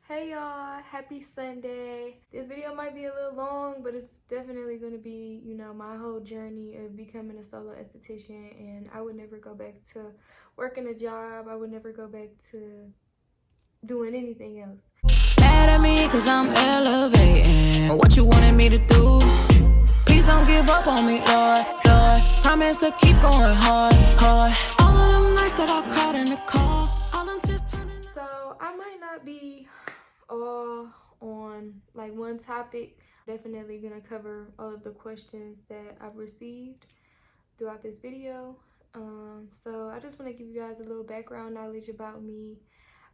Hey y'all, happy Sunday. This video might be a little long, but it's definitely going to be, my whole journey of becoming a solo esthetician. And I would never go back to working a job. I would never go back to doing anything else. Mad at me cause I'm elevating what you wanted me to do. Please don't give up on me, Lord, Lord. Promise to keep going hard, hard. All of them nights that I cried in the car, all them just turning. So I might not be all on like one topic. Definitely gonna cover all of the questions that I've received throughout this video. So I just want to give you guys a little background knowledge about me.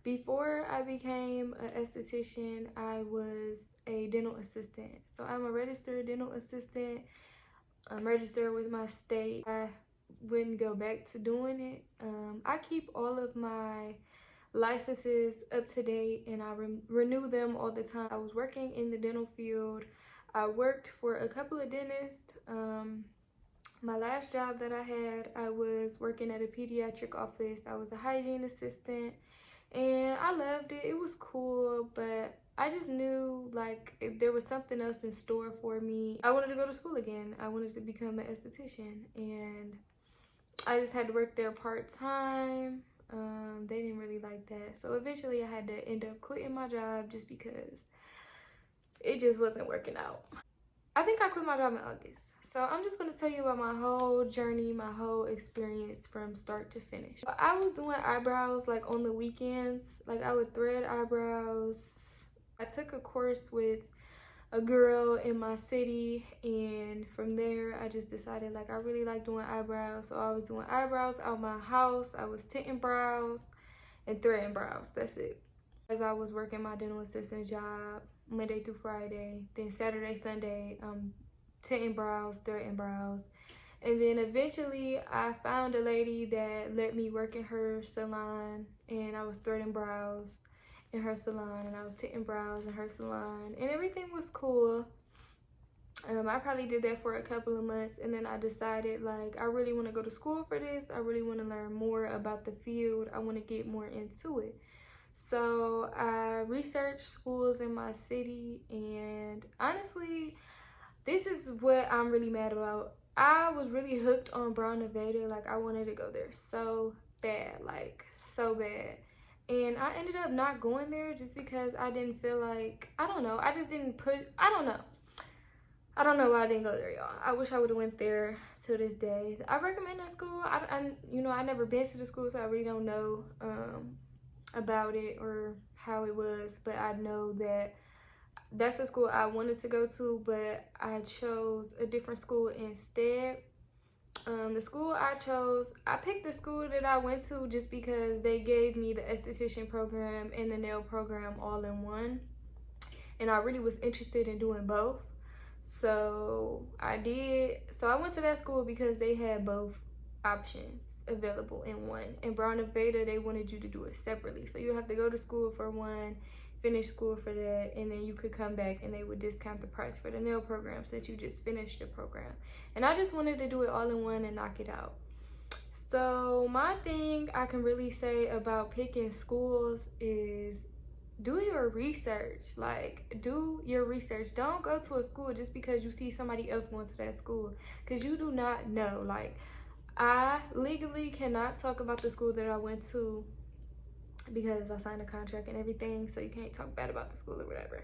Before I became an esthetician, I was a dental assistant. So I'm a registered dental assistant. I'm registered with my state. I wouldn't go back to doing it. I keep all of my licenses up to date and I renew them all the time. I was working in the dental field. I worked for a couple of dentists. My last job that I had, I was working at a pediatric office. I was a hygiene assistant and I loved it. It was cool, but I just knew like if there was something else in store for me. I wanted to go to school again. I wanted to become an esthetician and I just had to work there part-time. They didn't really like that. So eventually I had to end up quitting my job just because it just wasn't working out. I think I quit my job in August. So I'm just going to tell you about my whole journey, my whole experience from start to finish. I was doing eyebrows like on the weekends. Like I would thread eyebrows. I took a course with a girl in my city, and from there I just decided like I really like doing eyebrows. So I was doing eyebrows out my house. I was tinting brows and threading brows. That's it. As I was working my dental assistant job Monday through Friday, then Saturday, Sunday, tinting brows, threading brows. And then eventually I found a lady that let me work in her salon, and I was threading brows in her salon and I was tinting brows in her salon and everything was cool. I probably did that for a couple of months, and then I decided like I really want to go to school for this. I really want to learn more about the field. I want to get more into it. So I researched schools in my city, and honestly, this is what I'm really mad about. I was really hooked on Brown Nevada. Like I wanted to go there so bad, like so bad. And I ended up not going there just because I didn't feel like, I don't know, I just didn't I don't know why I didn't go there, y'all. I wish I would have went there to this day. I recommend that school. I never been to the school, so I really don't know about it or how it was. But I know that that's the school I wanted to go to, but I chose a different school instead. The school I chose, I picked the school that I went to just because they gave me the esthetician program and the nail program all in one, and I really was interested in doing both, so I did. So I went to that school because they had both options available in one. In Brown Nevada, they wanted you to do it separately, so you have to go to school for one, finish school for that, and then you could come back and they would discount the price for the nail program since you just finished the program. And I just wanted to do it all in one and knock it out. So my thing I can really say about picking schools is do your research. Like, do your research. Don't go to a school just because you see somebody else going to that school, because you do not know. Like, I legally cannot talk about the school that I went to because I signed a contract and everything, so you can't talk bad about the school or whatever.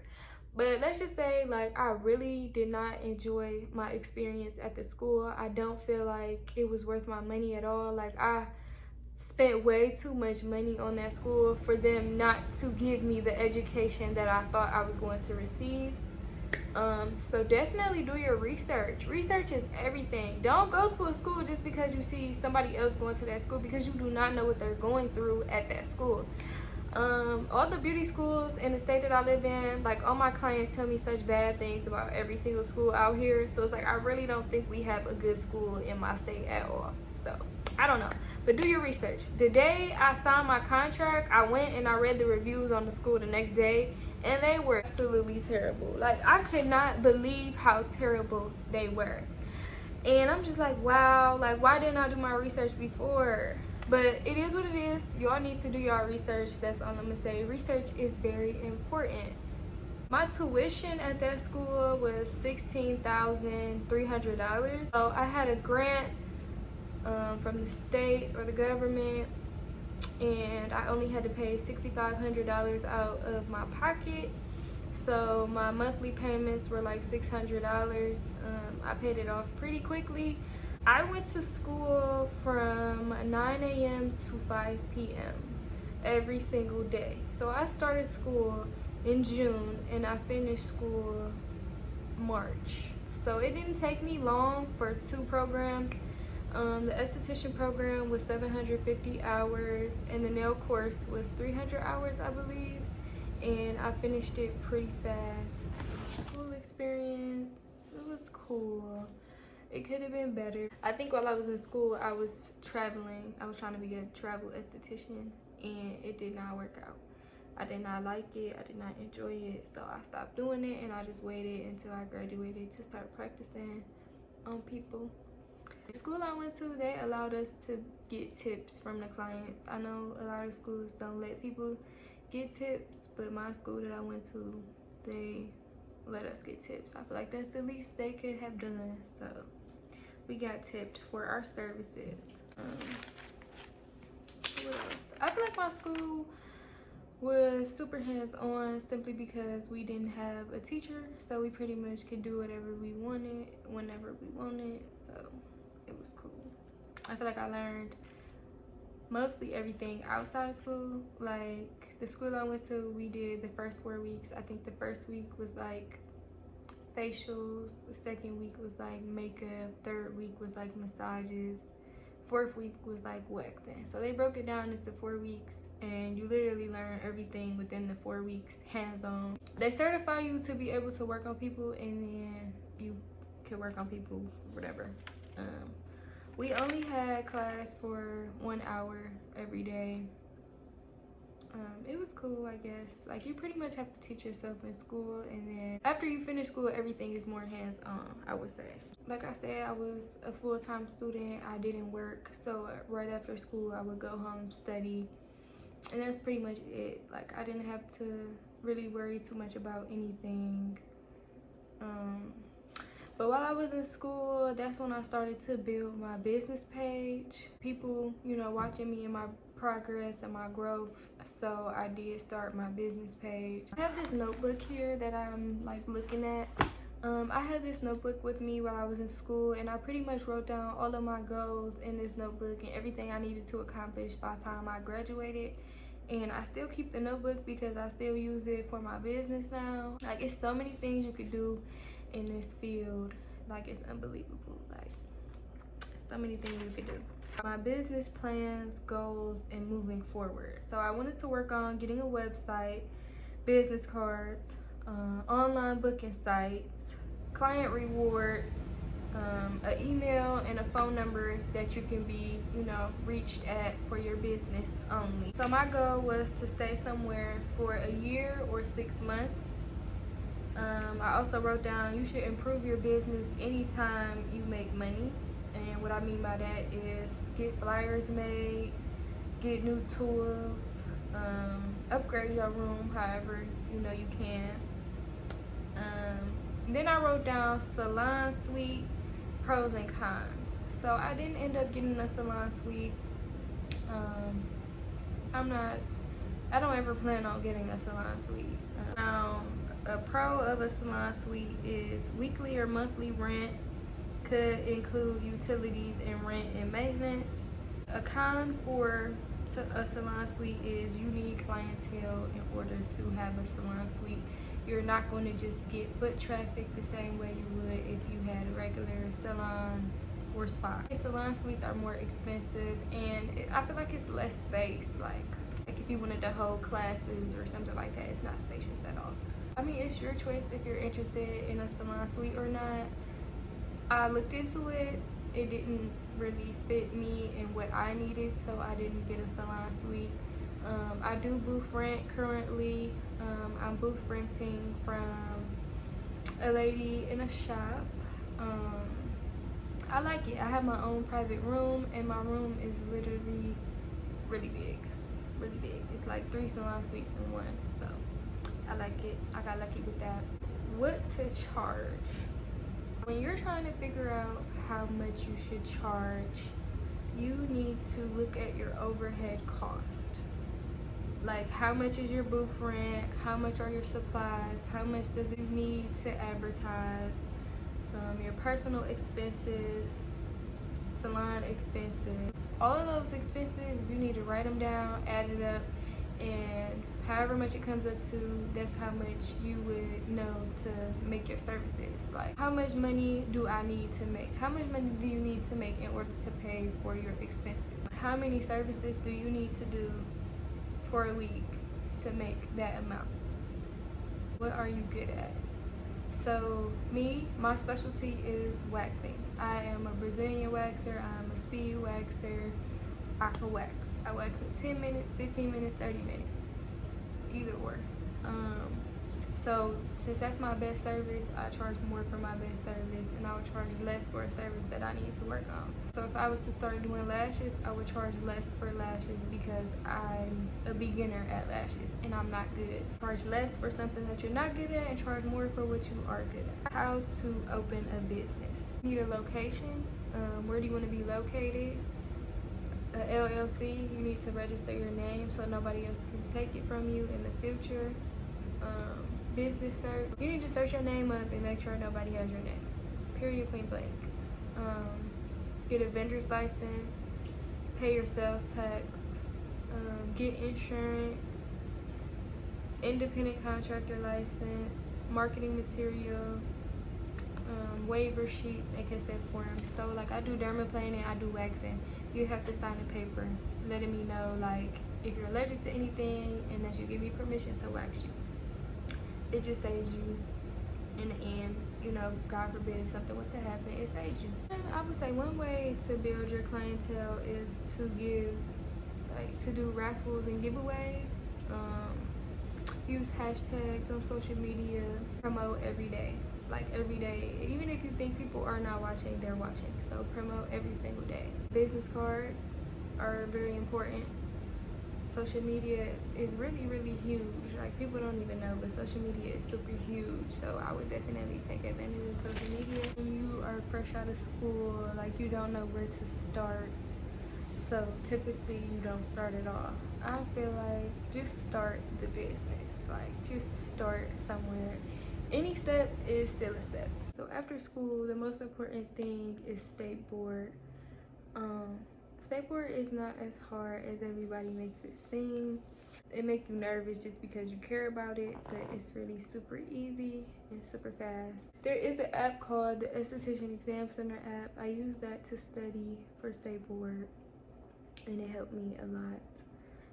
But let's just say like I really did not enjoy my experience at the school. I don't feel like it was worth my money at all. Like I spent way too much money on that school for them not to give me the education that I thought I was going to receive. So definitely do your research. Research is everything. Don't go to a school just because you see somebody else going to that school, because you do not know what they're going through at that school. All the beauty schools in the state that I live in, like all my clients tell me such bad things about every single school out here. So it's like I really don't think we have a good school in my state at all. So I don't know, but do your research. The day I signed my contract, I went and I read the reviews on the school the next day, and they were absolutely terrible. Like I could not believe how terrible they were. And I'm just like, wow, like why didn't I do my research before? But it is what it is. Y'all need to do y'all research. That's all I'm gonna say. Research is very important. My tuition at that school was $16,300. So I had a grant from the state or the government, and I only had to pay $6,500 out of my pocket. So my monthly payments were like $600. I paid it off pretty quickly. I went to school from 9 a.m. to 5 p.m. every single day. So I started school in June and I finished school March. So it didn't take me long for 2 programs. The esthetician program was 750 hours and the nail course was 300 hours, I believe. And I finished it pretty fast. School experience, it was cool. It could have been better. I think while I was in school, I was traveling. I was trying to be a travel esthetician and it did not work out. I did not like it. I did not enjoy it. So I stopped doing it and I just waited until I graduated to start practicing on people. The school I went to, they allowed us to get tips from the clients. I know a lot of schools don't let people get tips, but my school that I went to, they let us get tips. I feel like that's the least they could have done. So we got tipped for our services. What else? I feel like my school was super hands-on simply because we didn't have a teacher, so we pretty much could do whatever we wanted whenever we wanted. So it was cool. I feel like I learned mostly everything outside of school. Like the school I went to, we did the first 4 weeks. I think the first week was like facials, the second week was like makeup, third week was like massages, fourth week was like waxing. So they broke it down into 4 weeks and you literally learn everything within the 4 weeks hands-on. They certify you to be able to work on people and then you can work on people, whatever. We only had class for 1 hour every day. It was cool, I guess. Like you pretty much have to teach yourself in school, and then after you finish school, everything is more hands-on, I would say. Like I said, I was a full-time student. I didn't work, so right after school, I would go home, study, and that's pretty much it. Like I didn't have to really worry too much about anything. But while I was in school, that's when I started to build my business page. People, you know, watching me in my progress and my growth. So I did start my business page. I have this notebook here that I'm like looking at. I had this notebook with me while I was in school, and I pretty much wrote down all of my goals in this notebook and everything I needed to accomplish by the time I graduated. And I still keep the notebook because I still use it for my business now. Like it's so many things you could do in this field. Like it's unbelievable. Like so many things you could do. My business plans, goals, and moving forward. So I wanted to work on getting a website, business cards, online booking sites, client rewards, an email and a phone number that you can be, you know, reached at for your business only. So my goal was to stay somewhere for a year or 6 months. I also wrote down you should improve your business anytime you make money. And what I mean by that is get flyers made, get new tools, upgrade your room however you know you can. Then I wrote down salon suite, pros and cons. So I didn't end up getting a salon suite. I don't ever plan on getting a salon suite. A pro of a salon suite is weekly or monthly rent, could include utilities and rent and maintenance. A con for a salon suite is you need clientele in order to have a salon suite. You're not going to just get foot traffic the same way you would if you had a regular salon or spa. Salon suites are more expensive and I feel like it's less space. Like if you wanted to hold classes or something like that, it's not spacious at all. I mean, it's your choice if you're interested in a salon suite or not. I looked into it. It didn't really fit me and what I needed, so I didn't get a salon suite. I do booth rent currently. I'm booth renting from a lady in a shop. I like it. I have my own private room, and my room is literally really big, really big. It's like 3 salon suites in one, so I like it. I got lucky with that. What to charge? When you're trying to figure out how much you should charge, you need to look at your overhead cost. Like, how much is your booth rent? How much are your supplies? How much does it need to advertise? Your personal expenses, salon expenses. All of those expenses, you need to write them down, add it up, and however much it comes up to, that's how much you would know to make your services. Like, how much money do I need to make? How much money do you need to make in order to pay for your expenses? How many services do you need to do for a week to make that amount? What are you good at? So me, my specialty is waxing. I am a Brazilian waxer, I'm a speed waxer. I can wax. I wax in 10 minutes, 15 minutes, 30 minutes, either or. So since that's my best service, I charge more for my best service, and I would charge less for a service that I need to work on. So if I was to start doing lashes, I would charge less for lashes because I'm a beginner at lashes and I'm not good. Charge less for something that you're not good at and charge more for what you are good at. How to open a business. You need a location. Where do you want to be located? A LLC, you need to register your name so nobody else can take it from you in the future. Business search, you need to search your name up and make sure nobody has your name, period, point blank. Get a vendor's license, pay your sales tax, get insurance, independent contractor license, marketing material, waiver sheets, and consent forms. So like, I do dermaplaning, I do waxing. You have to sign a paper letting me know like if you're allergic to anything and that you give me permission to wax you. It just saves you in the end, you know, God forbid if something was to happen, it saves you. And I would say one way to build your clientele is to to do raffles and giveaways. Use hashtags on social media, promote every day. Like every day, even if you think people are not watching, they're watching. So promote every single day. Business cards are very important. Social media is really, really huge. Like, people don't even know, but social media is super huge. So I would definitely take advantage of social media. When you are fresh out of school, like, you don't know where to start. So typically you don't start at all. I feel like just start the business. Like, just start somewhere. Any step is still a step. So after school, the most important thing is state board. State board is not as hard as everybody makes it seem. It makes you nervous just because you care about it, but it's really super easy and super fast. There is an app called the Esthetician Exam Center app. I use that to study for state board, and it helped me a lot,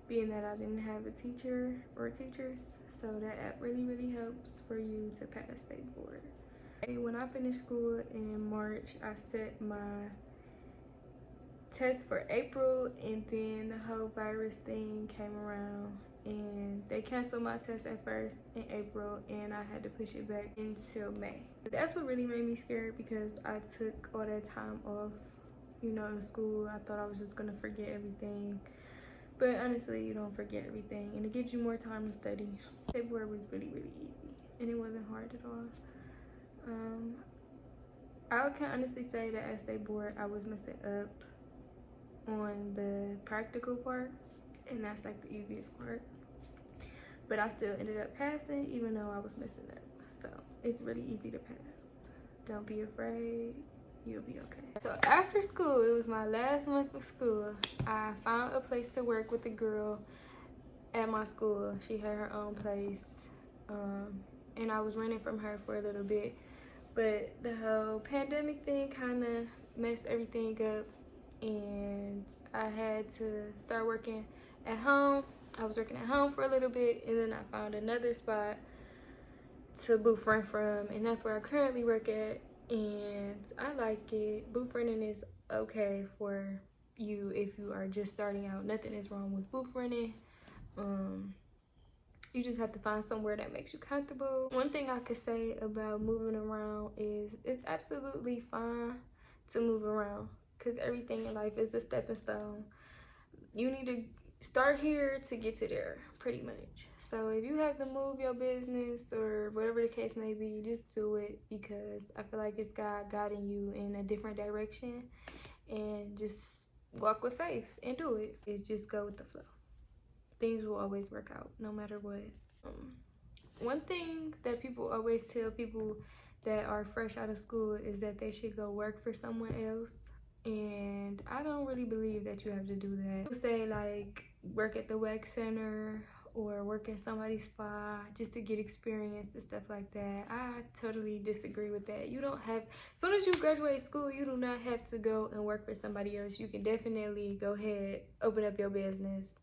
being that I didn't have a teacher or teachers. So that app really, really helps for you to pass state board. And when I finished school in March, I set my test for April, and then the whole virus thing came around and they canceled my test at first in April, and I had to push it back until May. That's what really made me scared, because I took all that time off, you know, in school. I thought I was just gonna forget everything, but honestly, you don't forget everything, and it gives you more time to study. State board was really, really easy, and it wasn't hard at all. I can honestly say that at state board, I was messing up on the practical part, and that's like the easiest part, but I still ended up passing even though I was messing up. So it's really easy to pass. Don't be afraid, you'll be okay. So after school, it was my last month of school, I found a place to work with a girl at my school. She had her own place, and I was renting from her for a little bit, but the whole pandemic thing kind of messed everything up, and I had to start working at home. I was working at home for a little bit, and then I found another spot to booth rent from, and that's where I currently work at, and I like it. Booth renting is okay for you if you are just starting out. Nothing is wrong with booth renting. You just have to find somewhere that makes you comfortable. One thing I could say about moving around is it's absolutely fine to move around, because everything in life is a stepping stone. You need to start here to get to there, pretty much. So if you have to move your business or whatever the case may be, just do it, because I feel like it's God guiding you in a different direction. And just walk with faith and do it. It's just go with the flow. Things will always work out no matter what. One thing that people always tell people that are fresh out of school is that they should go work for someone else. And I don't really believe that you have to do that. People say like work at the wax center or work at somebody's spa just to get experience and stuff like that. I totally disagree with that. You don't have, as soon as you graduate school, you do not have to go and work for somebody else. You can definitely go ahead, open up your business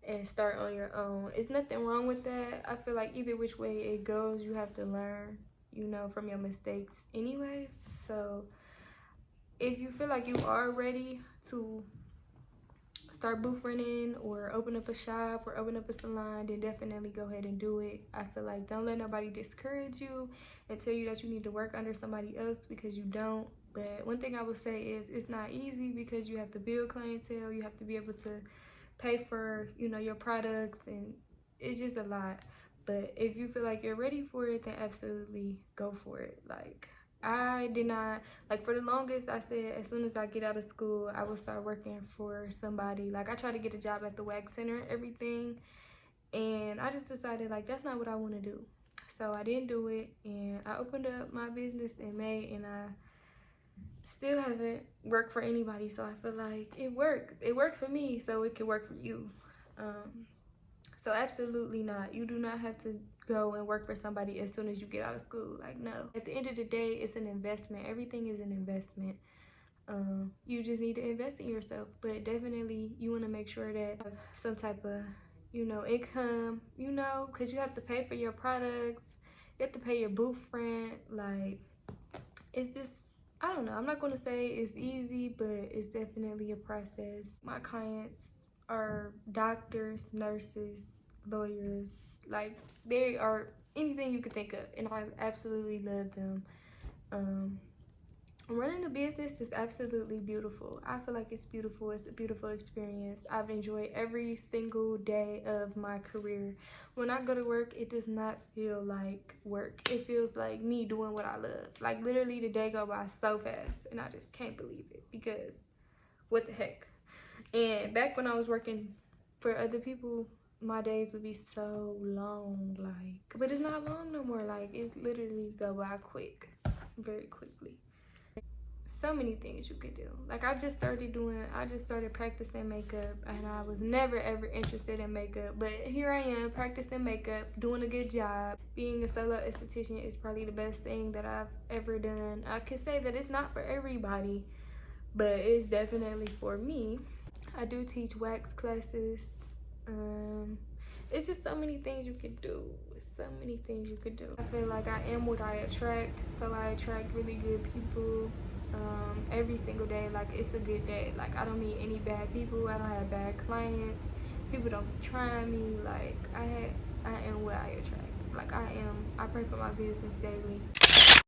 and start on your own. It's nothing wrong with that. I feel like either which way it goes, you have to learn, you know, from your mistakes anyways. So if you feel like you are ready to start booth renting or open up a shop or open up a salon, then definitely go ahead and do it. I feel like don't let nobody discourage you and tell you that you need to work under somebody else, because you don't. But one thing I would say is it's not easy, because you have to build clientele, you have to be able to pay for, you know, your products, and it's just a lot. But if you feel like you're ready for it, then absolutely go for it. Like, I did not, like, for the longest I said as soon as I get out of school I will start working for somebody. Like, I tried to get a job at the wax center and everything, and I just decided like that's not what I want to do. So I didn't do it, and I opened up my business in May, and I still haven't worked for anybody. So I feel like it works for me, so it can work for you. So absolutely not. You do not have to go and work for somebody as soon as you get out of school. Like, no. At the end of the day, it's an investment. Everything is an investment. You just need to invest in yourself. But definitely you want to make sure that you have some type of, you know, income, you know, because you have to pay for your products. You have to pay your booth rent. Like, it's just, I don't know. I'm not going to say it's easy, but it's definitely a process. My clients are doctors, nurses, lawyers. Like, they are anything you could think of, and I absolutely love them. Running a business is absolutely beautiful. I feel like it's beautiful. It's a beautiful experience. I've enjoyed every single day of my career. When I go to work, it does not feel like work. It feels like me doing what I love. Like, literally the day go by so fast, and I just can't believe it, because what the heck. And back when I was working for other people, my days would be so long, like, but it's not long no more. Like, it literally go by quick, very quickly. So many things you could do. Like, I just started practicing makeup, and I was never ever interested in makeup, but here I am practicing makeup, doing a good job. Being a solo esthetician is probably the best thing that I've ever done. I could say that it's not for everybody, but it's definitely for me. I do teach wax classes. It's just so many things you could do. So many things you could do. I feel like I am what I attract, so I attract really good people every single day. Like, it's a good day. Like, I don't meet any bad people. I don't have bad clients. People don't be trying me. Like, I am what I attract. Like, I pray for my business daily.